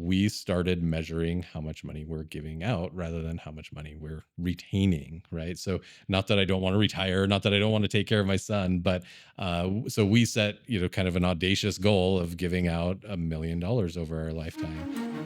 we started measuring how much money we're giving out rather than how much money we're retaining, right? So not that I don't want to retire, not that I don't want to take care of my son, but so we set, kind of an audacious goal of giving out $1 million over our lifetime.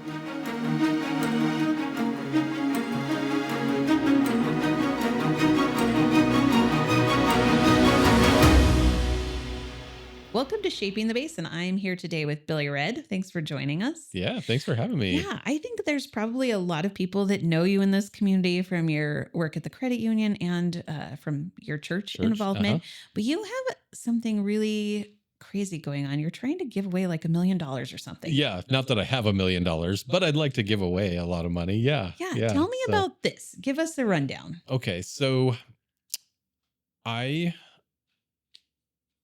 Welcome to Shaping the Basin. I'm here today with Billy Red. Thanks for joining us. Yeah, thanks for having me. Yeah, I think there's probably a lot of people that know you in this community from your work at the credit union and from your church Church. involvement. But you have something really crazy going on. You're trying to give away like $1 million or something. Yeah, not that I have $1 million, but I'd like to give away a lot of money. Yeah, Yeah, yeah. tell me about this. Give us the rundown. Okay, so I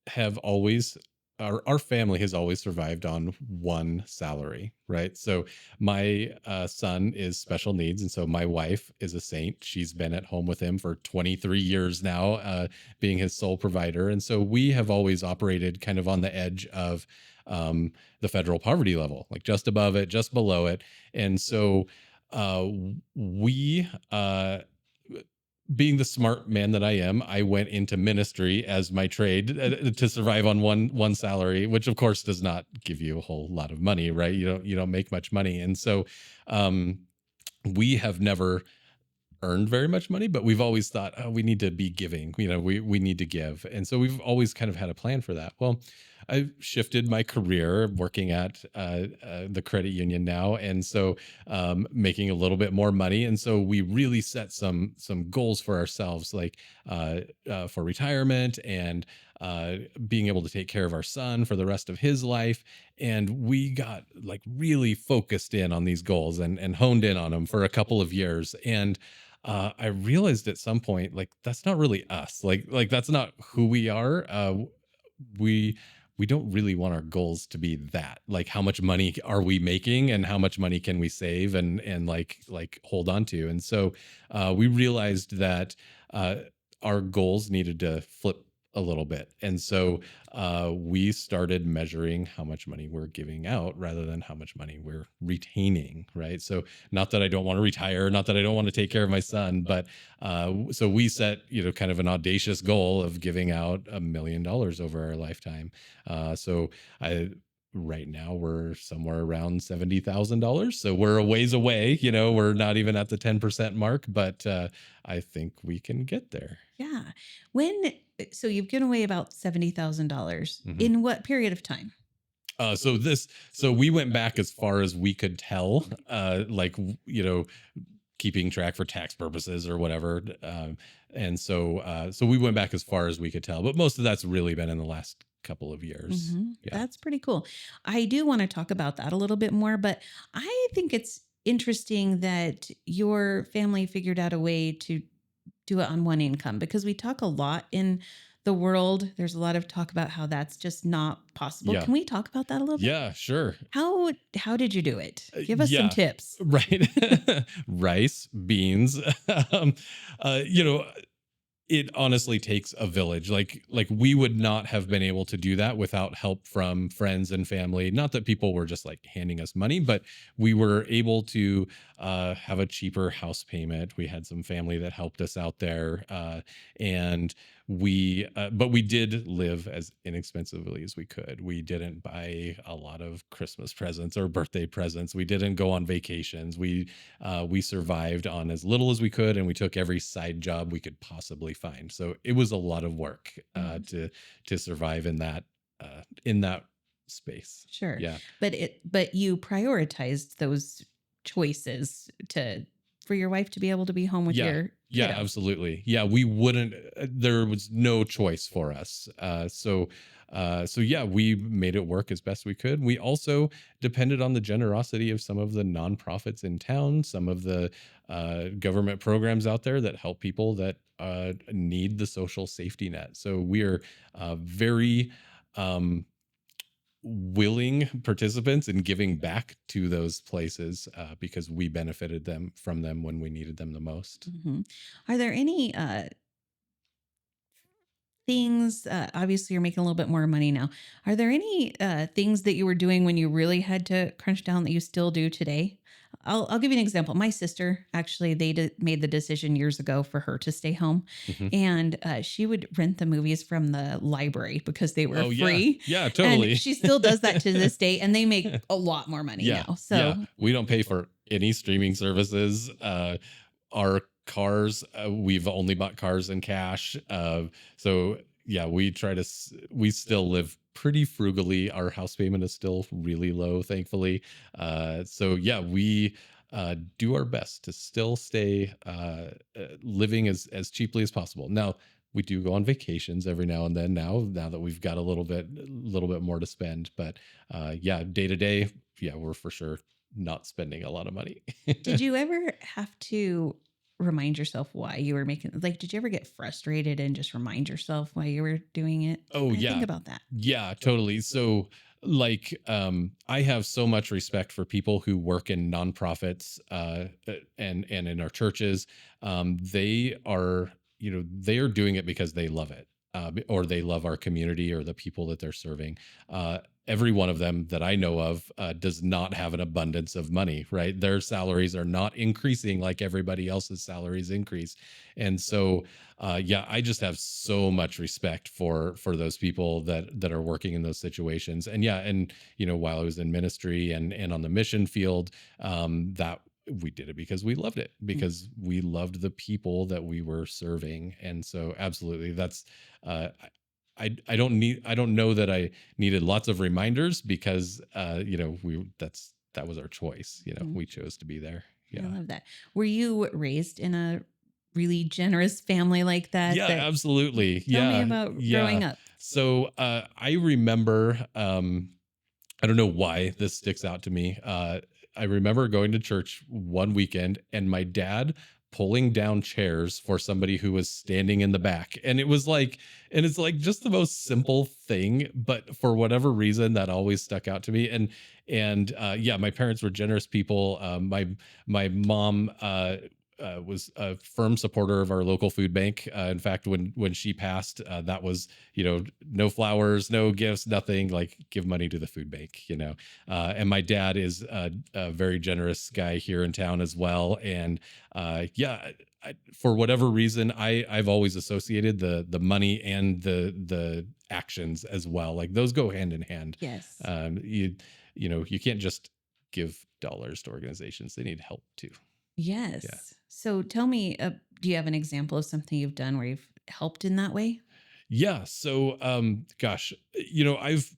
have always our family has always survived on one salary, right? So my son is special needs, and so my wife is a saint. She's been at home with him for 23 years now, being his sole provider, and so we have always operated kind of on the edge of the federal poverty level, like just above it, just below it, and so we being the smart man that I am, I went into ministry as my trade to survive on one salary, which of course does not give you a whole lot of money, right? You don't make much money, and so um, we have never earned very much money, but we've always thought, oh, we need to be giving. We need to give, and so we've always kind of had a plan for that. Well, I've shifted my career working at the credit union now, and so making a little bit more money. And so we really set some goals for ourselves, like for retirement and being able to take care of our son for the rest of his life. And we got like really focused in on these goals and honed in on them for a couple of years. And I realized at some point, like that's not really us. Like that's not who we are. We we don't really want our goals to be that, like how much money are we making and how much money can we save and like hold on to. And so we realized that our goals needed to flip a little bit. And so we started measuring how much money we're giving out rather than how much money we're retaining, right? So not that I don't want to retire, not that I don't want to take care of my son, but so we set, kind of an audacious goal of giving out $1 million over our lifetime. So right now we're somewhere around $70,000. So we're a ways away, we're not even at the 10% mark, but I think we can get there. Yeah. So you've given away about $70,000 Mhm. in what period of time? So we went back as far as we could tell, keeping track for tax purposes or whatever. And so we went back as far as we could tell, but most of that's really been in the last couple of years. Yeah. That's pretty cool. I do want to talk about that a little bit more, but I think it's interesting that your family figured out a way to do it on one income because we talk a lot in the world. There's a lot of talk about how that's just not possible. Yeah. Can we talk about that a little bit? Yeah, sure. How did you do it? Give us some Yeah. tips. Right. Rice, beans. um, uh, you know, it honestly takes a village. Like we would not have been able to do that without help from friends and family. Not that people were just like handing us money, but we were able to have a cheaper house payment. We had some family that helped us out there, and but we did live as inexpensively as we could. We didn't buy a lot of Christmas presents or birthday presents. We didn't go on vacations. We survived on as little as we could, and we took every side job we could possibly find. So it was a lot of work to survive in that space. Sure. Yeah. But you prioritized those choices for your wife to be able to be home with your Yeah, kiddo. absolutely. Yeah, we wouldn't. There was no choice for us. So yeah, we made it work as best we could. We also depended on the generosity of some of the nonprofits in town, some of the government programs out there that help people that need the social safety net. So we are very willing participants in giving back to those places because we benefited from them when we needed them the most. Are there any things, obviously you're making a little bit more money now. Are there any things that you were doing when you really had to crunch down that you still do today? I'll give you an example. My sister actually made the decision years ago for her to stay home, Mhm. and she would rent the movies from the library because they were Oh, yeah. free, Yeah, and totally. she still does that to this day, and they make a lot more money Yeah, now. yeah. So We don't pay for any streaming services. Our cars, we've only bought cars in cash. So yeah, we still live pretty frugally. Our house payment is still really low, thankfully. So yeah, we do our best to still stay living as cheaply as possible. Now, we do go on vacations every now and then now that we've got a little bit more to spend, but yeah, day to day, yeah, we're for sure not spending a lot of money. did you ever have to remind yourself why you were making, like, did you ever get frustrated and just remind yourself why you were doing it? Oh, I think yeah. about that. Yeah, totally. So, like, I have so much respect for people who work in nonprofits, and in our churches. They are, they are doing it because they love it, or they love our community or the people that they're serving. Uh, every one of them that I know of does not have an abundance of money, right? Their salaries are not increasing like everybody else's salaries increase. And so, yeah, I just have so much respect for those people that are working in those situations. And yeah, and while I was in ministry and on the mission field, that we did it because we loved it, Mm. because we loved the people that we were serving. And so absolutely, that's uh I don't know that I needed lots of reminders, because that was our choice. Mhm. We chose to be there. I Yeah. love that. Were you raised in a really generous family like that? Yeah, absolutely. Tell me Yeah, about yeah. growing up. So I remember, I don't know why this sticks out to me. I remember going to church one weekend and my dad pulling down chairs for somebody who was standing in the back. And it's like just the most simple thing, but for whatever reason that always stuck out to me. And yeah, my parents were generous people. My mom was a firm supporter of our local food bank. In fact, when she passed, that was, no flowers, no gifts, nothing, like give money to the food bank. And my dad is a very generous guy here in town as well. And yeah, for whatever reason, I've always associated the money and the actions as well. Like those go hand in hand. Yes. You can't just give dollars to organizations; they need help too. Yeah. Yes. So tell me, do you have an example of something you've done where you've helped in that way? Yeah. So, gosh, I've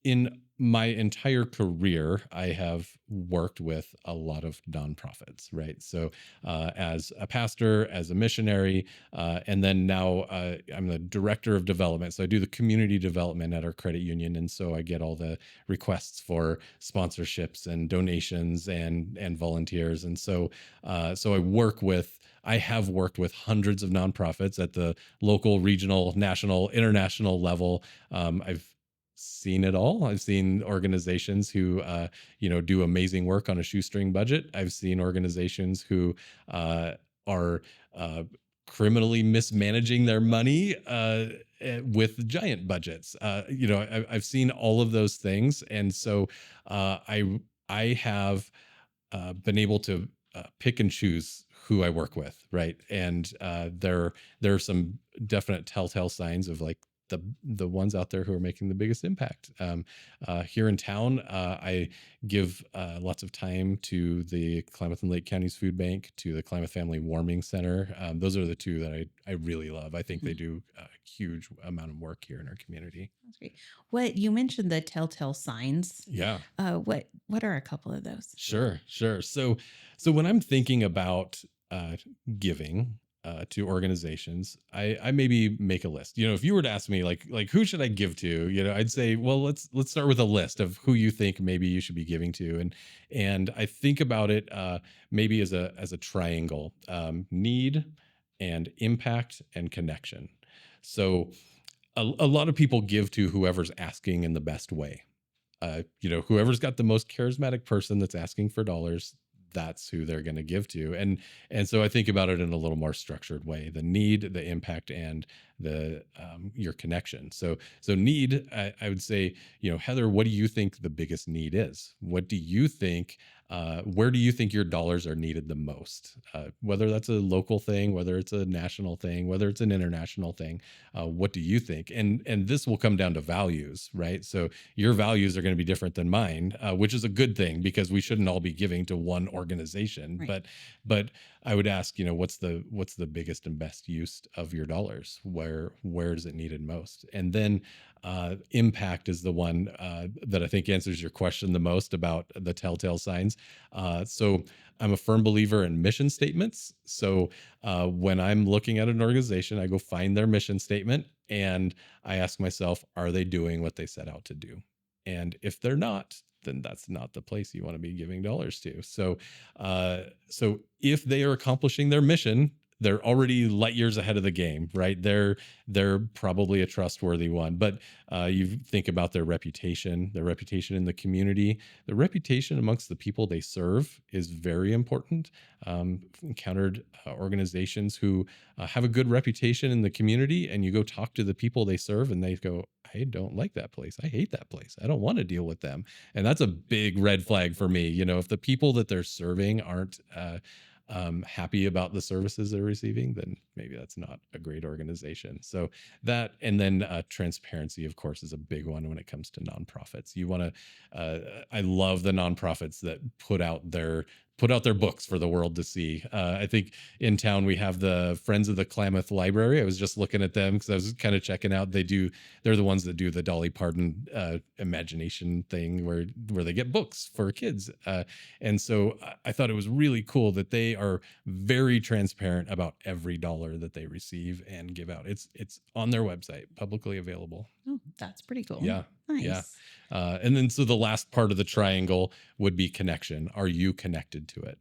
in my entire career, I have worked with a lot of nonprofits, right? So, as a pastor, as a missionary, and then now I'm the director of development. So, I do the community development at our credit union, and so I get all the requests for sponsorships and donations and volunteers, and so I have worked with hundreds of nonprofits at the local, regional, national, international level. I've seen it all. I've seen organizations who, do amazing work on a shoestring budget. I've seen organizations who are criminally mismanaging their money with giant budgets. I've seen all of those things, and so I have been able to pick and choose who I work with, right? And there are some definite telltale signs of like the ones out there who are making the biggest impact. Here in town, I give lots of time to the Klamath and Lake Counties Food Bank, to the Klamath Family Warming Center. Those are the two that I really love. I think they Mhm. do a huge amount of work here in our community. That's great. What you mentioned, the telltale signs. Yeah. What are a couple of those? Sure, sure. So when I'm thinking about giving to organizations, I maybe make a list. If you were to ask me like who should I give to, I'd say, well, let's start with a list of who you think maybe you should be giving to, and I think about it maybe as a triangle: need and impact and connection. So a lot of people give to whoever's asking in the best way. Whoever's got the most charismatic person that's asking for dollars, that's who they're going to give to. And so I think about it in a little more structured way: the need, the impact, and your connection. So need, I would say, Heather, what do you think the biggest need is? What do you think? Where do you think your dollars are needed the most? Whether that's a local thing, whether it's a national thing, whether it's an international thing, what do you think? And this will come down to values, right? So your values are going to be different than mine, which is a good thing because we shouldn't all be giving to one organization. Right. But I would ask, what's the biggest and best use of your dollars? Where is it needed most? And then impact is the one that I think answers your question the most about the telltale signs. So I'm a firm believer in mission statements. So when I'm looking at an organization, I go find their mission statement and I ask myself, are they doing what they set out to do? And if they're not, then that's not the place you want to be giving dollars to. So if they are accomplishing their mission, they're already light years ahead of the game, right? They're probably a trustworthy one. But you think about their reputation in the community, the reputation amongst the people they serve is very important. Encountered organizations who have a good reputation in the community, and you go talk to the people they serve, and they go, I don't like that place. I hate that place. I don't want to deal with them. And that's a big red flag for me. If the people that they're serving aren't happy about the services they're receiving, then maybe that's not a great organization. So that, and then transparency, of course, is a big one when it comes to nonprofits. You want to, I love the nonprofits that put out their books for the world to see. I think in town we have the Friends of the Klamath Library. I was just looking at them because I was kind of checking out. They're the ones that do the Dolly Parton imagination thing where they get books for kids. And so I thought it was really cool that they are very transparent about every dollar that they receive and give out. It's on their website, publicly available. Oh, that's pretty cool. Yeah. Nice. Yeah. And then so the last part of the triangle would be connection. Are you connected to it?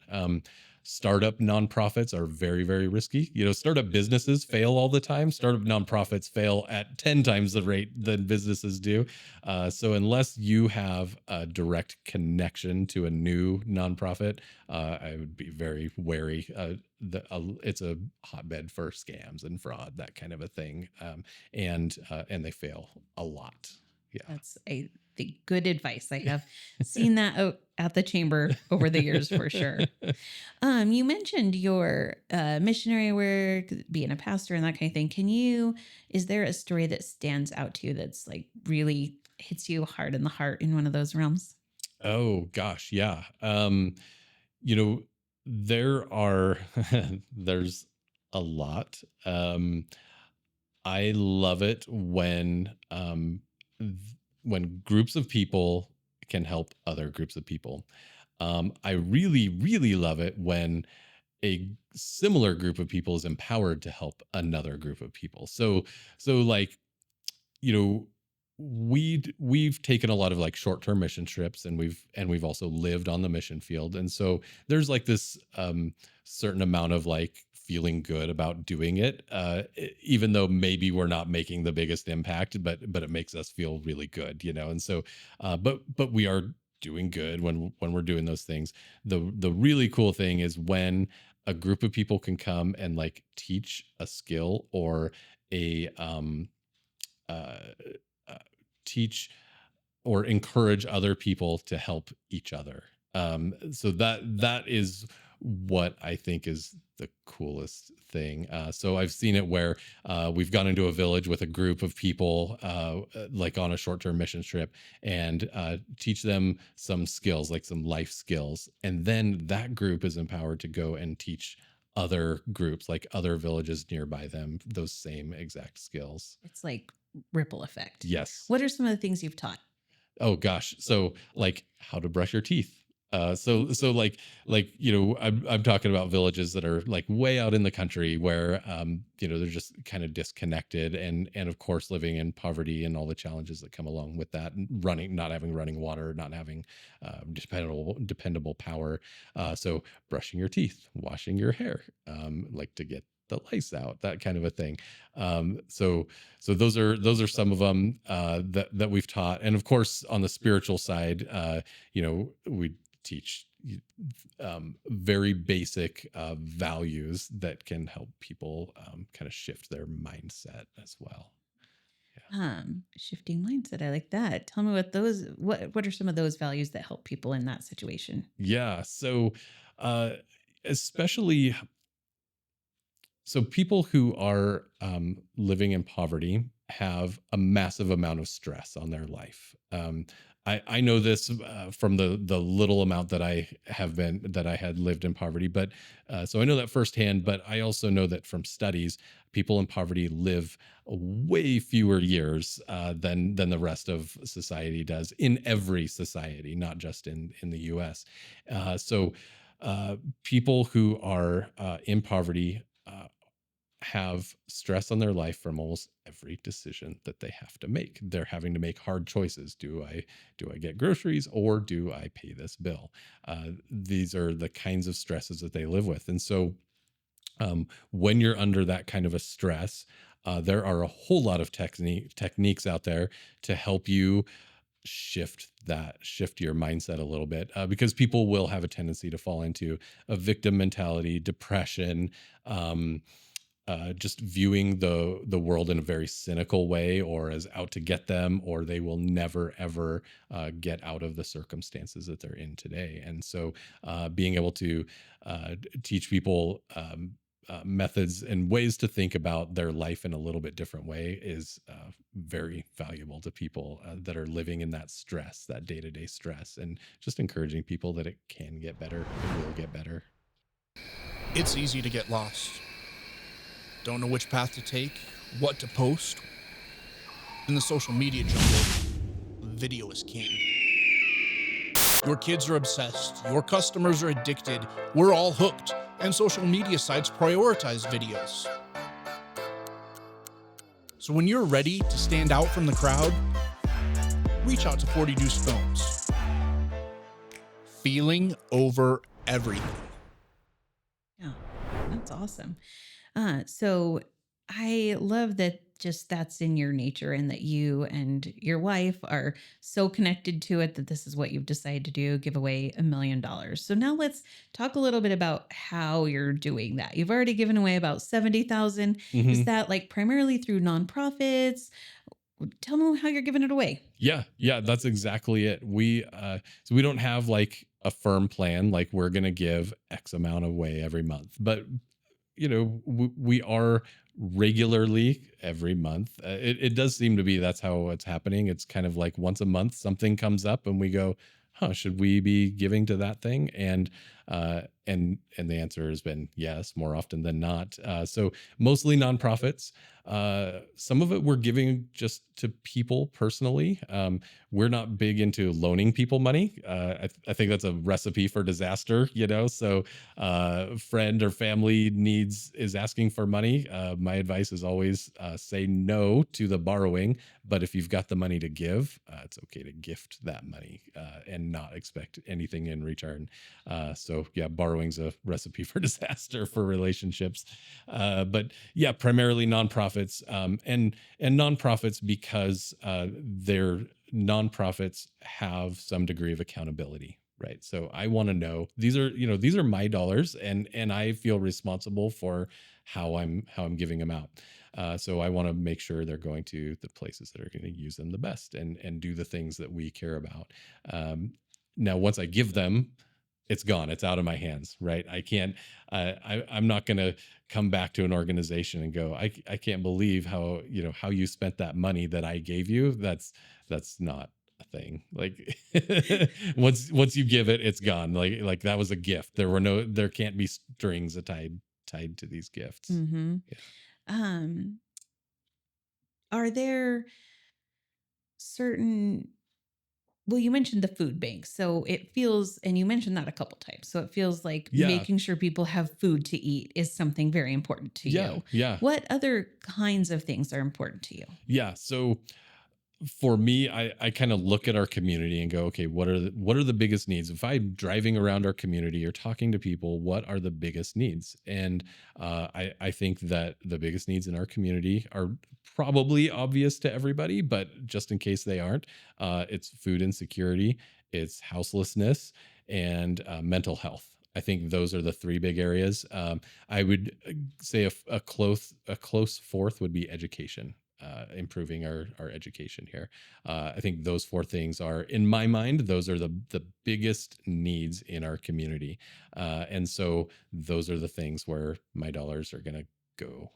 Startup nonprofits are very, very risky. Startup businesses fail all the time. Startup nonprofits fail at 10 times the rate than businesses do. So unless you have a direct connection to a new nonprofit, I would be very wary. It's a hotbed for scams and fraud, that kind of a thing. And they fail a lot. Yeah. That's the good advice. I have seen that out at the chamber over the years for sure. You mentioned your missionary work, being a pastor and that kind of thing. Is there a story that stands out to you that's like really hits you hard in the heart in one of those realms? Oh gosh, yeah. There's a lot. I love it when groups of people can help other groups of people. I really, really love it when a similar group of people is empowered to help another group of people. So like, you know, we've taken a lot of like short-term mission trips, and we've also lived on the mission field. And so there's like this certain amount of like feeling good about doing it, even though maybe we're not making the biggest impact, but it makes us feel really good, And so, but we are doing good when we're doing those things. The really cool thing is when a group of people can come and like teach a skill or a uh, teach or encourage other people to help each other. So that is what I think is the coolest thing. So I've seen it where we've gone into a village with a group of people, like on a short-term mission trip, and teach them some skills, like some life skills, and then that group is empowered to go and teach other groups, like other villages nearby them, those same exact skills. It's like ripple effect. Yes. What are some of the things you've taught? Oh gosh. So like how to brush your teeth. So like I'm talking about villages that are like way out in the country where they're just kind of disconnected, and of course living in poverty and all the challenges that come along with that, and not having running water, not having dependable power. So brushing your teeth, washing your hair, like to get the lice out, that kind of a thing. So those are some of them that we've taught. And of course, on the spiritual side, we teach very basic values that can help people kind of shift their mindset as well. Shifting mindset. I like that. Tell me what are some of those values that help people in that situation? Yeah. So, uh, especially so people who are living in poverty have a massive amount of stress on their life. I know this from the little amount that I had lived in poverty, but so I know that firsthand. But I also know that from studies, people in poverty live way fewer years than the rest of society does in every society, not just in the U.S. So people who are in poverty have stress on their life from almost every decision that they have to make. They're having to make hard choices. Do I get groceries or do I pay this bill? These are the kinds of stresses that they live with. And so when you're under that kind of a stress, there are a whole lot of techniques out there to help you shift your mindset a little bit, because people will have a tendency to fall into a victim mentality, depression, um, just viewing the world in a very cynical way or as out to get them, or they will never ever get out of the circumstances that they're in today. And so being able to teach people methods and ways to think about their life in a little bit different way is very valuable to people that are living in that stress, that day-to-day stress, and just encouraging people that it can get better, it will get better. It's easy to get lost. Don't know which path to take, what to post. In the social media jungle, video is king. Your kids are obsessed, your customers are addicted, we're all hooked, and social media sites prioritize videos. So when you're ready to stand out from the crowd, reach out to 40 Deuce Films. Feeling over everything. Yeah, that's awesome. So I love that just that's in your nature and that you and your wife are so connected to it that this is what you've decided to do, give away $1 million. So now let's talk a little bit about how you're doing that. You've already given away about 70,000. Is Mhm. that like primarily through nonprofits? Tell me how you're giving it away. Yeah, that's exactly it. So we don't have like a firm plan, like we're going to give X amount away every month, but we are regularly every month. It does seem to be that's how it's happening. It's kind of like once a month something comes up and we go, huh, should we be giving to that thing? And the answer has been yes, more often than not. So mostly nonprofits. Some of it we're giving just to people personally. We're not big into loaning people money. I think that's a recipe for disaster, So friend or family is asking for money. My advice is always say no to the borrowing. But if you've got the money to give, it's okay to gift that money and not expect anything in return. So yeah, borrowing's a recipe for disaster for relationships. But yeah, primarily nonprofits, and nonprofits because their nonprofits have some degree of accountability. Right. So I want to know these are my dollars, and I feel responsible for how I'm giving them out. So I want to make sure they're going to the places that are going to use them the best and do the things that we care about. Now, once I give them, it's gone. It's out of my hands, right? I can't. I'm not going to come back to an organization and go, I can't believe how you spent that money that I gave you. That's not a thing. Like once you give it, it's gone. Like that was a gift. There can't be strings tied to these gifts. Mm-hmm. Yeah. Um, are there certain Well, you mentioned the food bank. So it feels, and you mentioned that a couple times. So it feels like Yeah. making sure people have food to eat is something very important to Yeah. you. Yeah. What other kinds of things are important to you? Yeah. So for me, I kind of look at our community and go, okay, what are the biggest needs? If I'm driving around our community or talking to people, what are the biggest needs? And I think that the biggest needs in our community are probably obvious to everybody, but just in case they aren't, it's food insecurity, it's houselessness, and mental health. I think those are the three big areas. I would say a close fourth would be education. Improving our education here. I think those four things are, in my mind, those are the biggest needs in our community, and so those are the things where my dollars are going to go.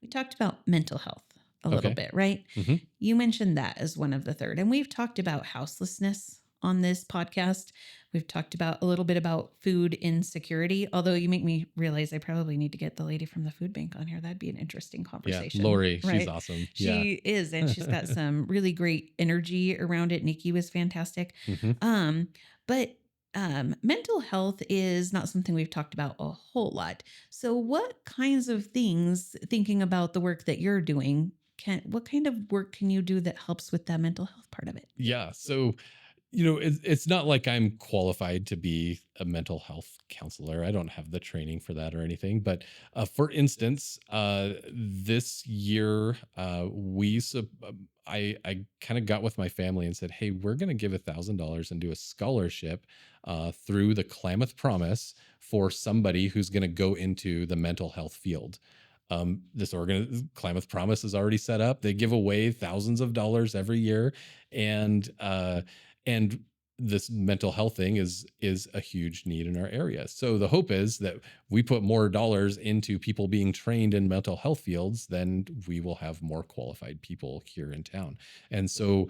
We talked about mental health a little Okay. bit, right? hmm You mentioned that as one of the third. And we've talked about houselessness on this podcast. We've talked about a little bit about food insecurity, although you make me realize I probably need to get the lady from the food bank on here. That'd be an interesting Yeah, conversation. Lori, she's right? awesome. She is, and she's got some really great energy around it. Nikki was fantastic. hmm But mental health is not something we've talked about a whole lot. So, what kinds of things, thinking about the work that you're doing, what kind of work can you do that helps with that mental health part of it? Yeah. So, it's not like I'm qualified to be a mental health counselor. I don't have the training for that or anything. But for instance, this year, I kind of got with my family and said, "Hey, we're going to give $1,000 and do a scholarship through the Klamath Promise for somebody who's going to go into the mental health field." This Klamath Promise is already set up. They give away thousands of dollars every year, and this mental health thing is a huge need in our area. So the hope is that we put more dollars into people being trained in mental health fields, then we will have more qualified people here in town. And so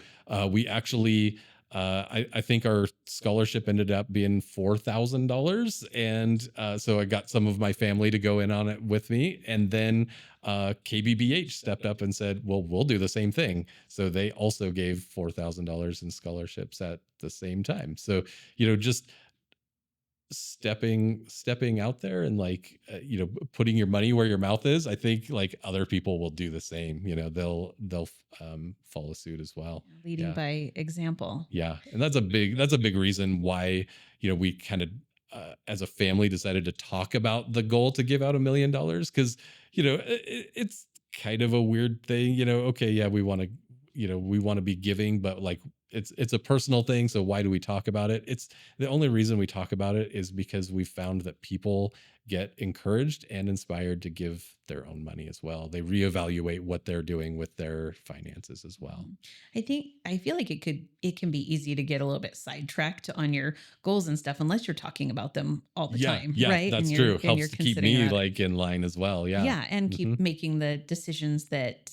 we actually I think our scholarship ended up being $4,000, and so I got some of my family to go in on it with me, and then KBBH stepped up and said, "Well, we'll do the same thing." So they also gave $4,000 in scholarships at the same time. So just stepping out there and putting your money where your mouth is. I think like other people will do the same. They'll follow suit as well. Leading Yeah. by example. Yeah, and that's a big reason why we kind of as a family decided to talk about the goal to give out $1 million, because it's kind of a weird thing. Okay, yeah, we want to be giving, but like it's a personal thing. So why do we talk about it? It's the only reason we talk about it is because we found that people get encouraged and inspired to give their own money as well. They reevaluate what they're doing with their finances as well. I feel like it can be easy to get a little bit sidetracked on your goals and stuff unless you're talking about them all the time, Yeah, right? that's And you're- true. and Helps you're to keep considering me that. like in line as well. Yeah. Yeah, and keep Mhm. making the decisions that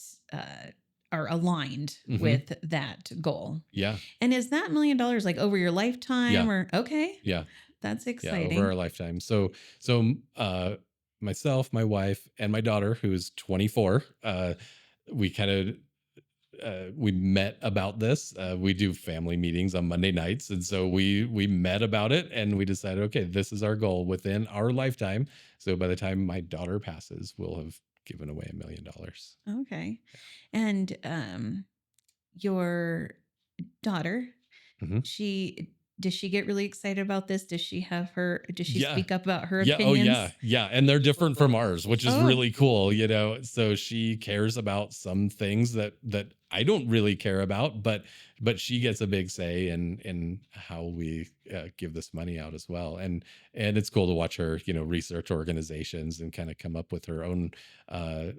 are aligned Mhm. with that goal. Yeah. And is that $1 million like over your lifetime Yeah. or okay? Yeah. That's Yeah. exciting. Over our lifetime. So myself, my wife, and my daughter, who is 24, we kind of we met about this. We do family meetings on Monday nights, and so we met about it, and we decided, okay, this is our goal within our lifetime. So by the time my daughter passes, we'll have given away $1 million. Okay. And your daughter, Mhm. does she get really excited about this? Does she Yeah. speak up about her Yeah. opinions? Oh, yeah. Yeah. And they're different from ours, which is Oh. really cool. So she cares about some things that I don't really care about, but she gets a big say in how we give this money out as well. And it's cool to watch her, research organizations and kind of come up with her own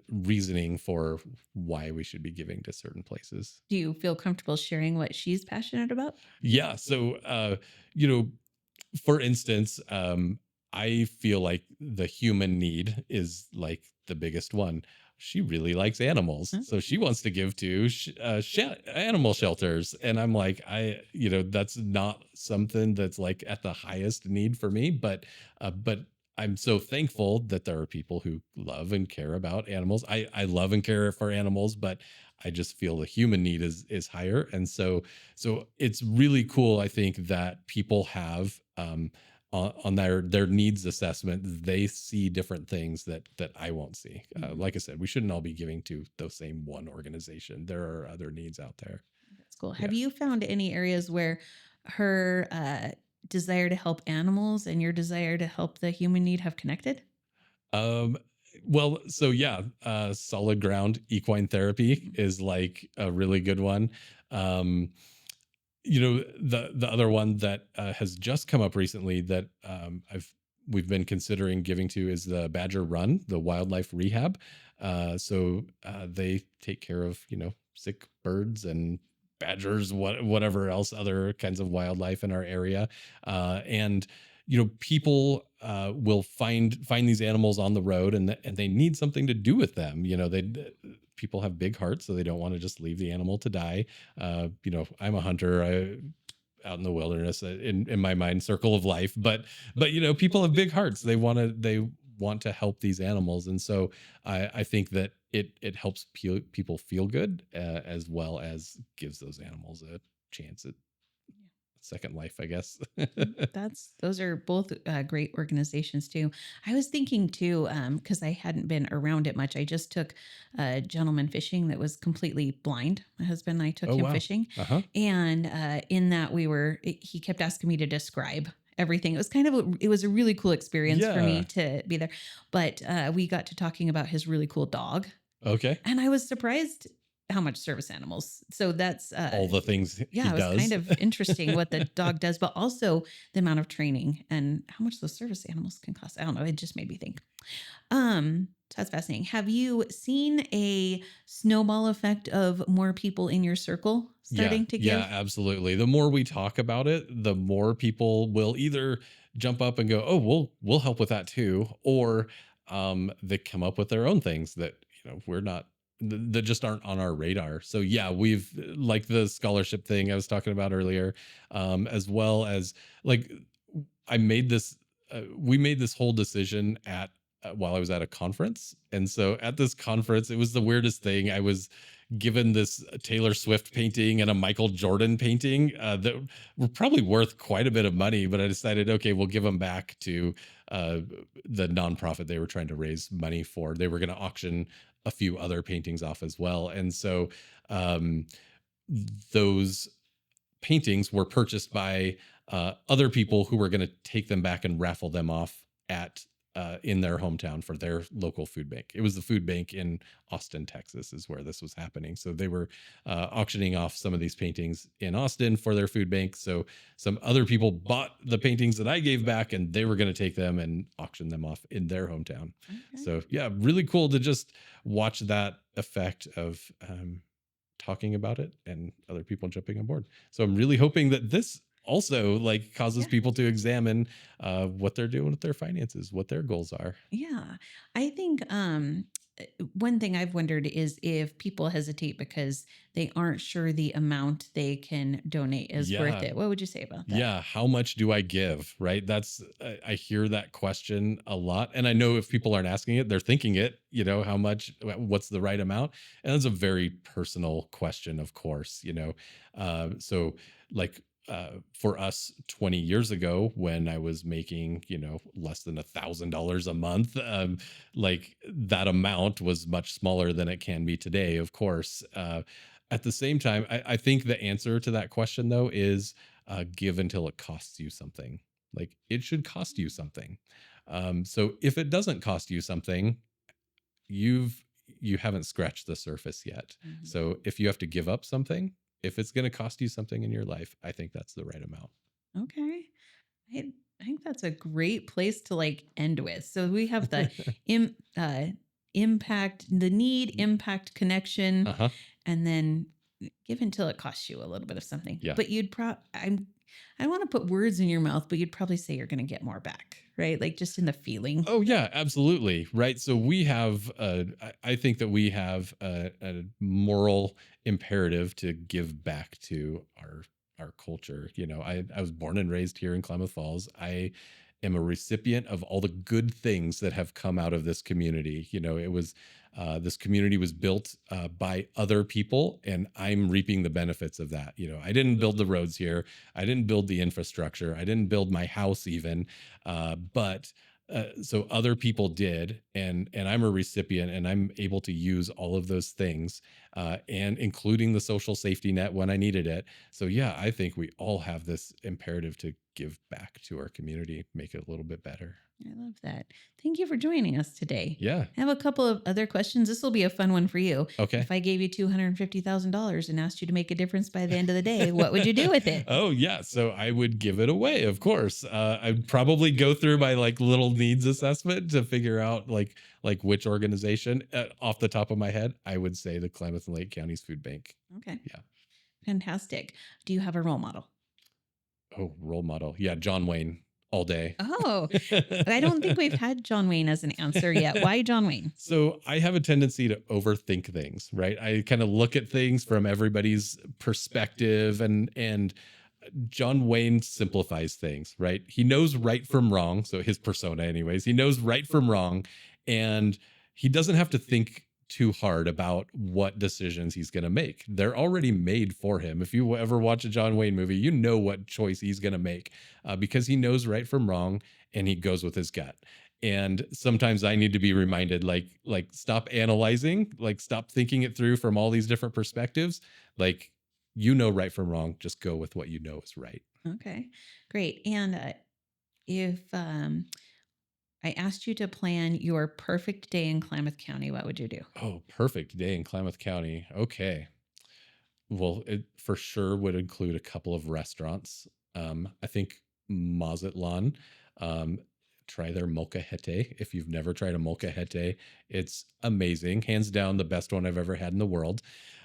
reasoning for why we should be giving to certain places. Do you feel comfortable sharing what she's passionate about? Yeah. So, for instance, I feel like the human need is like the biggest one. She really likes animals, Huh? so she wants to give to animal shelters, and I'm like, that's not something that's like at the highest need for me, but I'm so thankful that there are people who love and care about animals. I love and care for animals, but I just feel the human need is higher, and so it's really cool. I think that people have on their needs assessment, they see different things that I won't see. Like I said, we shouldn't all be giving to the same one organization. There are other needs out there. That's cool. Have you found any areas where her desire to help animals and your desire to help the human need have connected? Well, so yeah, solid ground equine therapy is like a really good one. The other one that has just come up recently that we've been considering giving to is the Badger Run, the wildlife rehab. They take care of sick birds and badgers, whatever else other kinds of wildlife in our area, and people will find these animals on the road, and they need something to do with them. People have big hearts, so they don't want to just leave the animal to die. I'm a hunter. Out in the wilderness, in my mind, circle of life. But people have big hearts. They want to help these animals, and so I think that it helps people feel good, as well as gives those animals a chance at second life, I guess. Those are both great organizations too. I was thinking too, because I hadn't been around it much. I just took a gentleman fishing that was completely blind. My husband and I took Oh him wow. fishing, Uh-huh. and in that he kept asking me to describe everything. It was a really cool experience for me Yeah. to be there. But we got to talking about his really cool dog, Okay. and I was surprised how much service animals. So that's All the things he yeah, it was kind does. of interesting what the dog does, but also the amount of training and how much those service animals can cost. I don't know. It just made me think. So that's fascinating. Have you seen a snowball effect of more people in your circle Yeah, starting to yeah, give? absolutely. The more we talk about it, the more people will either jump up and go, "Oh, we'll help with that too," or they come up with their own things that we're not that just aren't on our radar. So yeah, we've like the scholarship thing I was talking about earlier, as well as like I made this. We made this whole decision at while I was at a conference, and so at this conference, it was the weirdest thing. I was given this Taylor Swift painting and a Michael Jordan painting that were probably worth quite a bit of money, but I decided, okay, we'll give them back to uh, the nonprofit they were trying to raise money for. They were going to auction a few other paintings off as well, and so um, those paintings were purchased by other people who were going to take them back and raffle them off at in their hometown for their local food bank. It was the food bank in Austin, Texas, is where this was happening. So they were auctioning off some of these paintings in Austin for their food bank. So some other people bought the paintings that I gave back, and they were going to take them and auction them off in their hometown. Okay. So yeah, really cool to just watch that effect of talking about it and other people jumping on board. So I'm really hoping that this also like causes Yeah. people to examine what they're doing with their finances, what their goals are. Yeah. I think one thing I've wondered is if people hesitate because they aren't sure the amount they can donate is worth Yeah. it. What would you say about that? Yeah, how much do I give? Right? That's I hear that question a lot, and I know if people aren't asking it, they're thinking it. How much? What's the right amount? And that's a very personal question, of course. So like for us 20 years ago, when I was making less than $1,000 a month, like that amount was much smaller than it can be today, of course. At the same time, I think the answer to that question though is give until it costs you something. Like it should cost you something. So if it doesn't cost you something, you haven't scratched the surface yet. Mhm. So if you have to give up something, if it's going to cost you something in your life, I think that's the right amount. Okay. I think that's a great place to end with. So we have the Im, impact, the need, impact, connection, Uh-huh. and then give until it costs you a little bit of something. Yeah. But I don't want to put words in your mouth, but you'd probably say you're going to get more back, right? Like just in the feeling. Oh yeah, absolutely. Right. So we have, I think that we have a moral imperative to give back to our culture. I was born and raised here in Klamath Falls. I am a recipient of all the good things that have come out of this community. It was this community was built by other people, and I'm reaping the benefits of that. I didn't build the roads here. I didn't build the infrastructure. I didn't build my house even, but so other people did, and I'm a recipient, and I'm able to use all of those things. and including the social safety net when I needed it. So yeah, I think we all have this imperative to give back to our community, make it a little bit better. I love that. Thank you for joining us today. Yeah. I have a couple of other questions. This will be a fun one for you. Okay. If I gave you $250,000 and asked you to make a difference by the end of the day, what would you do with it? Oh yeah, so I would give it away, of course. I'd probably go through my like little needs assessment to figure out like which organization. Off the top of my head, I would say the Klamath and Lake County's Food Bank. Okay. Yeah. Fantastic. Do you have a role model? Oh, role model. Yeah, John Wayne all day. Oh, but I don't think we've had John Wayne as an answer yet. Why John Wayne? So I have a tendency to overthink things, right? I kind of look at things from everybody's perspective, and John Wayne simplifies things, right? He knows right from wrong. So his persona, anyways, he knows right from wrong, and he doesn't have to think too hard about what decisions he's going to make. They're already made for him. If you ever watch a John Wayne movie, you know what choice he's going to make because he knows right from wrong and he goes with his gut. And sometimes I need to be reminded, like stop analyzing, like stop thinking it through from all these different perspectives. Like, you know right from wrong, just go with what you know is right. Okay, great. And if I asked you to plan your perfect day in Klamath County, what would you do? Oh, perfect day in Klamath County. Okay. Well, it for sure would include a couple of restaurants. I think Mazatlan. Try their molcajete. If you've never tried a molcajete, it's amazing. Hands down, the best one I've ever had in the world.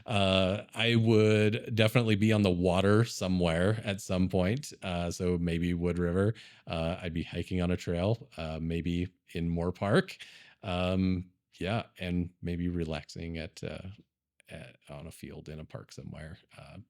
I would definitely be on the water somewhere at some point. So maybe Wood River. I'd be hiking on a trail, maybe in Moore Park. Yeah, and maybe relaxing on a field in a park somewhere.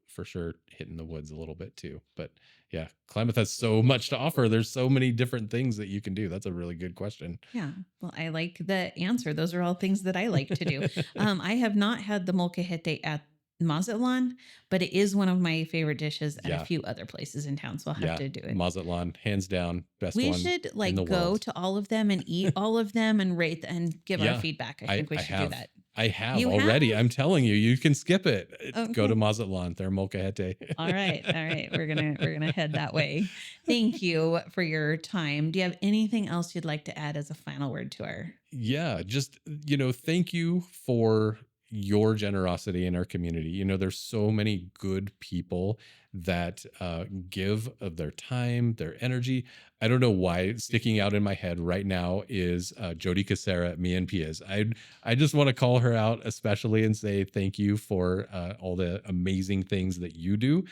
For sure, hitting the woods a little bit too. But yeah, Klamath has so much to offer. There's so many different things that you can do. That's a really good question. Yeah, well, I like the answer. Those are all things that I like to do. I have not had the molcajete at Mazatlan, but it is one of my favorite dishes at a few other places in town. So I'll have to do it. Mazatlan, hands down, best We one should in like the go world. to all of them and eat all of them and rate and give our feedback. I think we should do that. I have You already. have? I'm telling you, you can skip it. Go Okay. to Mazatlan, their molcajete. All right. We're gonna head that way. Thank you for your time. Do you have anything else you'd like to add as a final word to our? Yeah, just, thank you for your generosity in our community. There's so many good people that give of their time, their energy. I don't know why sticking out in my head right now is Jody Casera at Me and Pia's. I just want to call her out especially and say thank you for all the amazing things that you do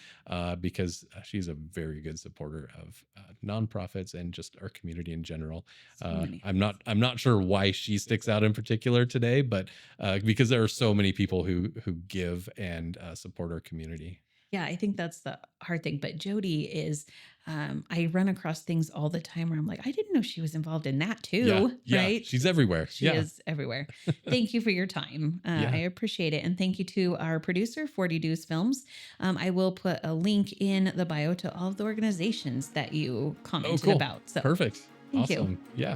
because she's a very good supporter of nonprofits and just our community in general. I'm not sure why she sticks out in particular today, but because there are so many people who give and support our community. Yeah, I think that's the hard thing. But Jody is, I run across things all the time where I'm like, I didn't know she was involved in that too. Yeah, right? she's everywhere. She is everywhere. Thank you for your time. I appreciate it. And thank you to our producer, 40 Deuce Films. I will put a link in the bio to all of the organizations that you commented about. So Perfect. Thank you. Awesome. Yeah.